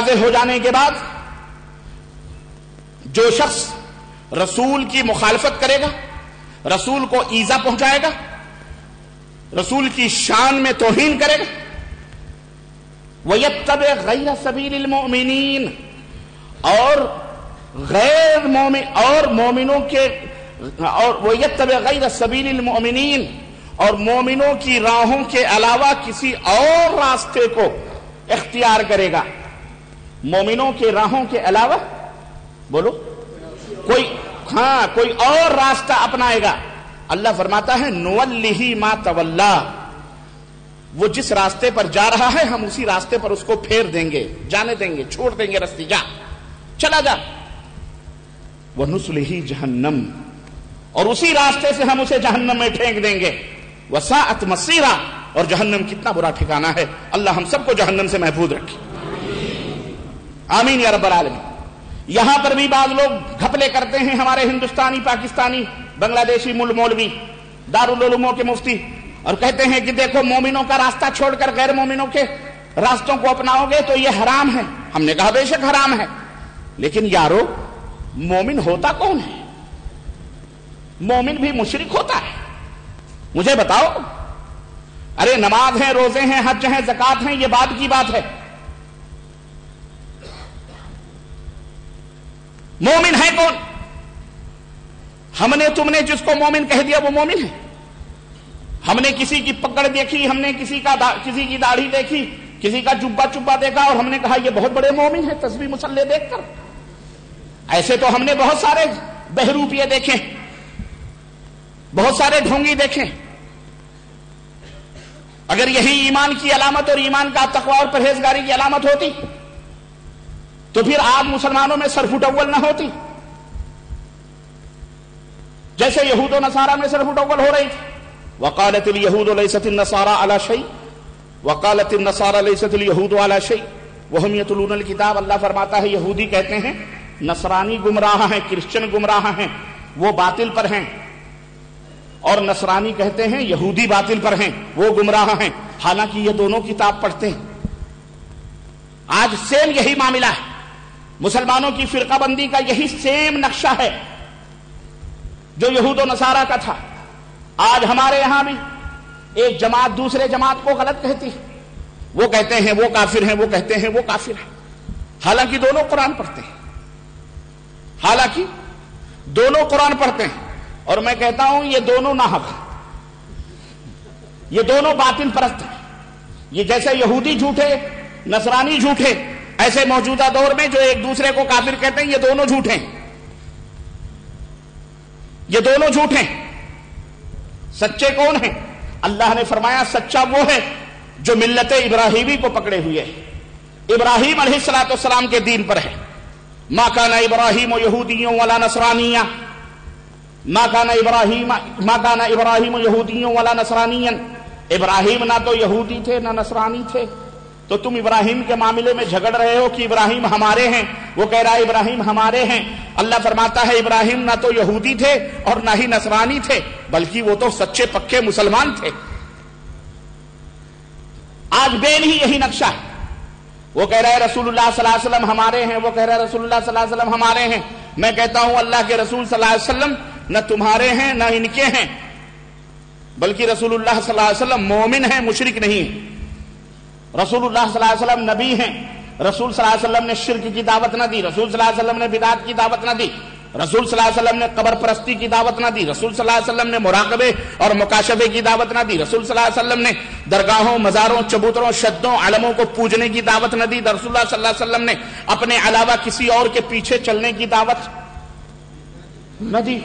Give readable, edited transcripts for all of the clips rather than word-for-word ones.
واضح ہو جانے کے بعد جو شخص رسول کی مخالفت کرے گا، رسول کو ایذا پہنچائے گا، رسول کی شان میں توہین کرے گا، وَيَتَّبِعْ غَيْرَ سَبِيلِ الْمُؤْمِنِينَ اور غیر مومن اور مومنوں کے اور وَيَتَّبِعْ غَيْرَ سَبِيلِ الْمُؤْمِنِينَ اور مومنوں کی راہوں کے علاوہ کسی اور راستے کو اختیار کرے گا. مومنوں کے راہوں کے علاوہ بولو کوئی اور راستہ اپنائے گا. اللہ فرماتا ہے نُوَلِّهِ مَا تَوَلَّى، وہ جس راستے پر جا رہا ہے ہم اسی راستے پر اس کو پھیر دیں گے، جانے دیں گے، چھوڑ دیں گے رستے، جا چلا جا. وَنُصْلِهِ جَهَنَّمَ اور اسی راستے سے ہم اسے جہنم میں پھینک دیں گے. وَسَاءَتْ مَصِيرًا اور جہنم کتنا برا ٹھکانہ ہے. اللہ ہم سب کو جہنم سے محفوظ رکھے، آمین یا رب العالمین. یہاں پر بھی بعض لوگ گھپلے کرتے ہیں، ہمارے ہندوستانی، پاکستانی، بنگلہ دیشی مولوی، دارالعلوموں کے مفتی، اور کہتے ہیں کہ دیکھو مومنوں کا راستہ چھوڑ کر غیر مومنوں کے راستوں کو اپناؤ گے تو یہ حرام ہے. ہم نے کہا بے شک حرام ہے، لیکن یارو مومن ہوتا کون ہے؟ مومن بھی مشرک ہوتا ہے. مجھے بتاؤ، ارے نماز ہیں، روزے ہیں، حج ہیں، زکوٰۃ ہیں، یہ بات کی بات ہے. مومن ہے کون؟ ہم نے تم نے جس کو مومن کہہ دیا وہ مومن ہے. ہم نے کسی کی پکڑ دیکھی، ہم نے کسی کی داڑھی دیکھی، کسی کا جبہ چبا دیکھا اور ہم نے کہا یہ بہت بڑے مومن ہیں تسبیح مصلے دیکھ کر. ایسے تو ہم نے بہت سارے بہروپیے دیکھے، بہت سارے ڈھونگی دیکھے. اگر یہی ایمان کی علامت اور ایمان کا تقوی اور پرہیزگاری کی علامت ہوتی تو پھر آج مسلمانوں میں سرفٹ اول نہ ہوتی، جیسے یہود و نصارہ میں سرفٹ اول ہو رہی تھی. وقالت اليهود ليست النصارى على شيء وقالت النصارى ليست اليهود على شيء وهم يتلون الكتاب. اللہ فرماتا ہے یہودی کہتے ہیں نصرانی گمراہ ہیں، کرسچن گمراہ ہیں، وہ باطل پر ہیں، اور نصرانی کہتے ہیں یہودی باطل پر ہیں، وہ گمراہ ہیں، حالانکہ یہ دونوں کتاب پڑھتے ہیں. آج سیم یہی معاملہ ہے. مسلمانوں کی فرقہ بندی کا یہی سیم نقشہ ہے جو یہود و نصارہ کا تھا. آج ہمارے یہاں بھی ایک جماعت دوسرے جماعت کو غلط کہتی ہے. وہ کہتے ہیں وہ کافر ہیں، وہ کہتے ہیں وہ کافر ہیں، حالانکہ دونوں قرآن پڑھتے ہیں. حالانکہ دونوں قرآن پڑھتے ہیں. اور میں کہتا ہوں یہ دونوں ناحق ہیں، یہ دونوں باطل پرست ہیں. یہ جیسے یہودی جھوٹے، نصرانی جھوٹے، ایسے موجودہ دور میں جو ایک دوسرے کو کافر کہتے ہیں، یہ دونوں جھوٹے ہیں، یہ دونوں جھوٹے ہیں. سچے کون ہیں؟ اللہ نے فرمایا سچا وہ ہے جو ملت ابراہیمی کو پکڑے ہوئے ہے، ابراہیم علیہ السلام کے دین پر ہے. ما کان ابراہیم یہودیوں ولا نصرانیہ، ما کان ابراہیم یہودیوں ولا نصرانیا. ابراہیم نہ تو یہودی تھے نہ نصرانی تھے. تو تم ابراہیم کے معاملے میں جھگڑ رہے ہو کہ ابراہیم ہمارے ہیں، وہ کہہ رہا ہے ابراہیم ہمارے ہیں. اللہ فرماتا ہے ابراہیم نہ تو یہودی تھے اور نہ ہی نصرانی تھے، بلکہ وہ تو سچے پکے مسلمان تھے. آج بین ہی یہی نقشہ ہے. وہ کہہ رہا ہے رسول اللہ صلی اللہ علیہ وسلم ہمارے ہیں، وہ کہہ رہا ہے رسول اللہ صلی اللہ علیہ وسلم ہمارے ہیں. میں کہتا ہوں اللہ کے رسول صلی اللہ علیہ وسلم نہ تمہارے ہیں نہ ان کے ہیں، بلکہ رسول اللہ صلی اللہ علیہ وسلم مومن ہیں، مشرک نہیں ہیں. رسول اللہ صلی اللہ علیہ وسلم نبی ہیں. رسول صلی اللہ علیہ وسلم نے شرک کی دعوت نہ دی، رسول صلی اللہ علیہ وسلم نے بدعت کی دعوت نہ دی، رسول صلی اللہ علیہ وسلم نے قبر پرستی کی دعوت نہ دی، رسول صلی اللہ علیہ وسلم نے مراقبے اور مکاشفے کی دعوت نہ دی، رسول صلی اللہ علیہ وسلم نے درگاہوں، مزاروں، چبوتروں، شدوں، علموں کو پوجنے کی دعوت نہ دی، رسول اللہ صلی اللہ علیہ وسلم نے اپنے علاوہ کسی اور کے پیچھے چلنے کی دعوت نہ دی.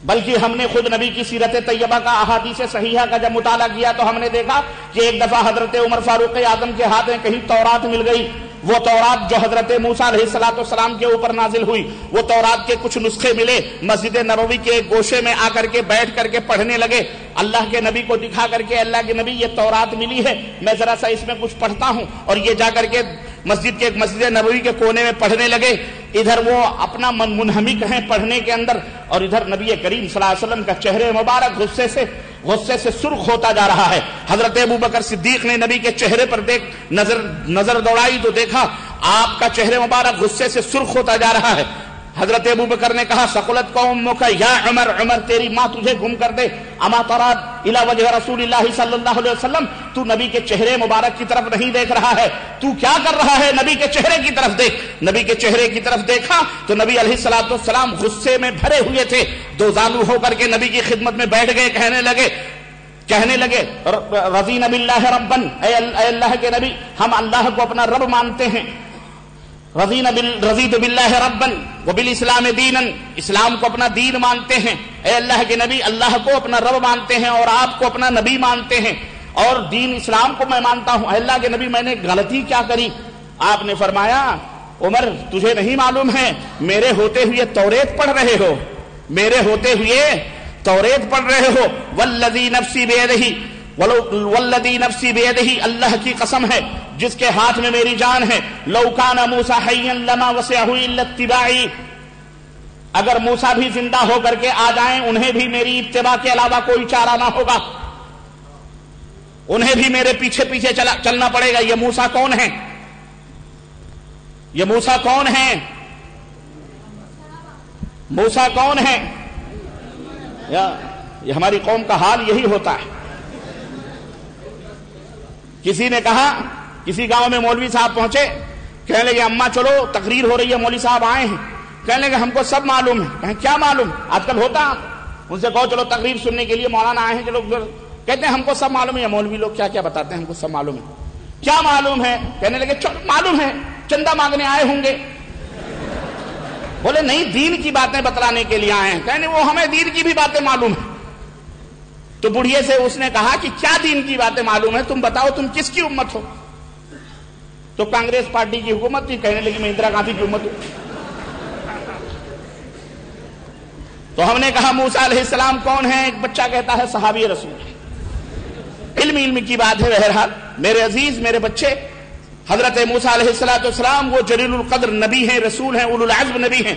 بلکہ ہم نے خود نبی کی سیرت طیبہ کا، احادیث صحیحہ کا جب مطالعہ کیا تو ہم نے دیکھا کہ ایک دفعہ حضرت عمر فاروق اعظم کے ہاتھ میں کہیں تورات مل گئی. وہ تورات جو حضرت موسیٰ علیہ السلام کے اوپر نازل ہوئی، وہ تورات کے کچھ نسخے ملے. مسجد نبوی کے ایک گوشے میں آ کر کے بیٹھ کر کے پڑھنے لگے. اللہ کے نبی کو دکھا کر کے اللہ کے نبی یہ تورات ملی ہے، میں ذرا سا اس میں کچھ پڑھتا ہوں. اور یہ جا کر کے مسجد نبوی کے کونے میں پڑھنے لگے. ادھر وہ اپنا منہمک ہیں پڑھنے کے اندر، اور ادھر نبی کریم صلی اللہ علیہ وسلم کا چہرے مبارک غصے سے سرخ ہوتا جا رہا ہے. حضرت ابوبکر صدیق نے نبی کے چہرے پر نظر دوڑائی تو دیکھا آپ کا چہرے مبارک غصے سے سرخ ہوتا جا رہا ہے۔ حضرت ابو بکر نے کہا ثقلت قومک یا عمر، عمر تیری ماں تجھے گم کر دے، اما ترى الی وجہ رسول اللہ صلی اللہ علیہ وسلم، تو نبی کے چہرے مبارک کی طرف نہیں دیکھ رہا ہے، تو کیا کر رہا ہے؟ نبی کے چہرے کی طرف دیکھ۔ نبی کے چہرے کی طرف دیکھا تو نبی علیہ الصلوۃ والسلام غصے میں بھرے ہوئے تھے، دو زانو ہو کر کے نبی کی خدمت میں بیٹھ گئے، کہنے لگے رضینا باللہ ربا، اے اللہ کے نبی ہم اللہ کو اپنا رب مانتے ہیں، رضیت باللہ ربا وبالاسلام دینا، اسلام کو اپنا دین مانتے ہیں، اے اللہ کے نبی اللہ کو اپنا رب مانتے ہیں اور آپ کو اپنا نبی مانتے ہیں، اور دین اسلام کو میں مانتا ہوں، اے اللہ کے نبی میں نے غلطی کیا کری؟ آپ نے فرمایا عمر تجھے نہیں معلوم ہے میرے ہوتے ہوئے توریت پڑھ رہے ہو، میرے ہوتے ہوئے توریت پڑھ رہے ہو، والذی نفسی بیدہ، والذی نفسی بیدہ، اللہ کی قسم ہے جس کے ہاتھ میں میری جان ہے، لو کان موسیٰ حیا لما وسعہ الا اتباعی، اگر موسیٰ بھی زندہ ہو کر کے آ جائیں انہیں بھی میری اتباع کے علاوہ کوئی چارہ نہ ہوگا، انہیں بھی میرے پیچھے پیچھے چلنا پڑے گا۔ یہ موسیٰ کون ہے؟ یہ موسیٰ کون ہے؟ موسیٰ کون ہے؟ یہ ہماری قوم کا حال یہی ہوتا ہے۔ کسی نے کہا، کسی گاؤں میں مولوی صاحب پہنچے، کہنے لگے اماں چلو تقریر ہو رہی ہے، مولوی صاحب آئے ہیں، کہنے لگے ہم کو سب معلوم ہے۔ کہیں کیا معلوم؟ آج کل ہوتا، ان سے کہو چلو تقریر سننے کے لیے مولانا آئے ہیں، چلو کہتے ہیں ہم کو سب معلوم ہے۔ مولوی لوگ کیا کیا بتاتے ہیں، ہم کو سب معلوم ہے۔ کیا معلوم ہے؟ کہنے لگے چلو معلوم ہے، چندہ مانگنے آئے ہوں گے۔ بولے نہیں، دین کی باتیں بتلانے کے لیے آئے ہیں۔ کہنے وہ ہمیں دین کی بھی باتیں معلوم ہیں۔ تو بڑھیے سے اس نے کہا کہ کیا دین کی باتیں معلوم ہے، تم بتاؤ تم کس کی امت ہو؟ تو کانگریس پارٹی کی حکومت تھی، کہنے لگی میں اندرا گاندھی کی امت ہوں۔ تو ہم نے کہا موسیٰ علیہ السلام کون ہے؟ ایک بچہ کہتا ہے صحابی رسول ہے۔ علم کی بات ہے۔ بہرحال میرے عزیز، میرے بچے، حضرت موسیٰ علیہ السلام وہ جلیل القدر نبی ہیں، رسول ہیں، اولو العزم نبی ہیں،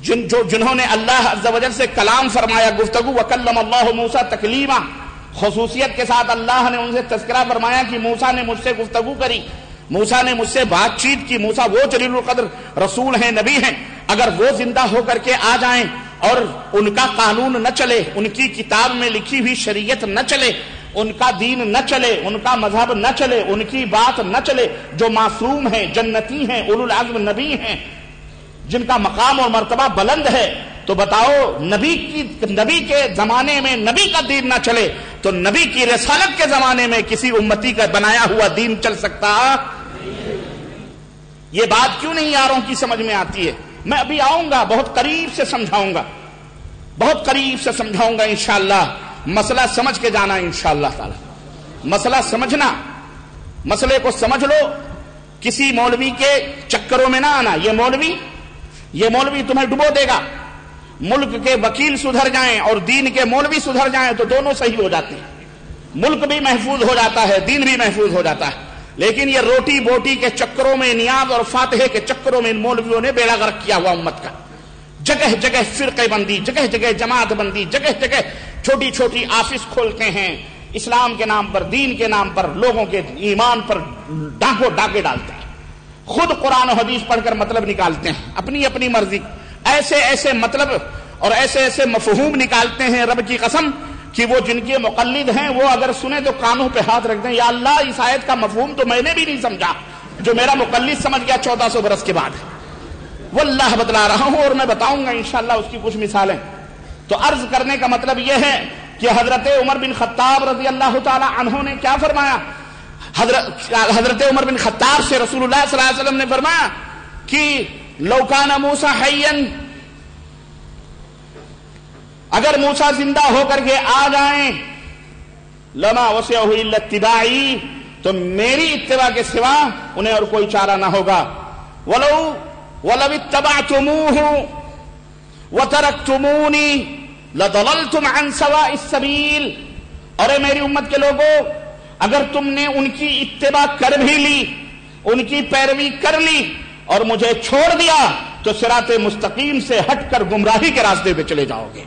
جنہوں نے اللہ عز و جل سے کلام فرمایا، گفتگو، وکلم اللہ موسیٰ تکلیما، خصوصیت کے ساتھ اللہ نے ان سے تذکرہ فرمایا کہ موسیٰ نے مجھ سے گفتگو کری، موسیٰ نے مجھ سے بات چیت کی۔ موسیٰ وہ جلیل القدر رسول ہیں، نبی ہیں، اگر وہ زندہ ہو کر کے آ جائیں اور ان کا قانون نہ چلے، ان کی کتاب میں لکھی ہوئی شریعت نہ چلے، ان کا دین نہ چلے، ان کا مذہب نہ چلے، ان کی بات نہ چلے، جو معصوم ہیں، جنتی ہیں، اولو العزم نبی ہیں، جن کا مقام اور مرتبہ بلند ہے، تو بتاؤ نبی کے زمانے میں نبی کا دین نہ چلے تو نبی کی رسالت کے زمانے میں کسی امتی کا بنایا ہوا دین چل سکتا؟ یہ بات کیوں نہیں یاروں کی سمجھ میں آتی ہے؟ میں ابھی آؤں گا، بہت قریب سے سمجھاؤں گا، بہت قریب سے سمجھاؤں گا انشاءاللہ۔ مسئلہ سمجھ کے جانا انشاءاللہ تعالی، مسئلہ سمجھنا، مسئلے کو سمجھ لو، کسی مولوی کے چکروں میں نہ آنا۔ یہ مولوی تمہیں ڈبو دے گا۔ ملک کے وکیل سدھر جائیں اور دین کے مولوی سدھر جائیں تو دونوں صحیح ہو جاتے ہیں، ملک بھی محفوظ ہو جاتا ہے، دین بھی محفوظ ہو جاتا ہے۔ لیکن یہ روٹی بوٹی کے چکروں میں، نیاز اور فاتحے کے چکروں میں ان مولویوں نے بیڑا غرق کیا ہوا امت کا۔ جگہ جگہ فرقے بندی، جگہ جگہ جماعت بندی، جگہ جگہ چھوٹی چھوٹی آفس کھولتے ہیں، اسلام کے نام پر، دین کے نام پر لوگوں کے ایمان پر ڈاکے ڈالتے ہیں، خود قرآن و حدیث پڑھ کر مطلب نکالتے ہیں اپنی اپنی مرضی، ایسے مطلب اور ایسے مفہوم نکالتے ہیں، رب کی قسم کہ وہ جن کے مقلد ہیں وہ اگر سنیں تو کانوں پہ ہاتھ رکھ دیں، یا اللہ اس آیت کا مفہوم تو میں نے بھی نہیں سمجھا جو میرا مقلد سمجھ گیا 1400 برس کے بعد۔ واللہ بتلا رہا ہوں اور میں بتاؤں گا انشاءاللہ اس کی کچھ مثالیں۔ تو عرض کرنے کا مطلب یہ ہے کہ حضرت عمر بن خطاب رضی اللہ تعالی عنہ نے کیا فرمایا؟ حضرت عمر بن خطاب سے رسول اللہ صلی اللہ علیہ وسلم نے فرمایا کہ لو کان موسیٰ حیا، اگر موسیٰ زندہ ہو کر کے آ جائیں، لما وسعہ الا اتباعی، تو میری اتباع کے سوا انہیں اور کوئی چارہ نہ ہوگا۔ ولو اتبعتموہ وترکتمونی لضللتم عن سواء السبیل، اور اے میری امت کے لوگوں، اگر تم نے ان کی اتباع کر بھی لی، ان کی پیروی کر لی اور مجھے چھوڑ دیا تو صراط مستقیم سے ہٹ کر گمراہی کے راستے پہ چلے جاؤ گے۔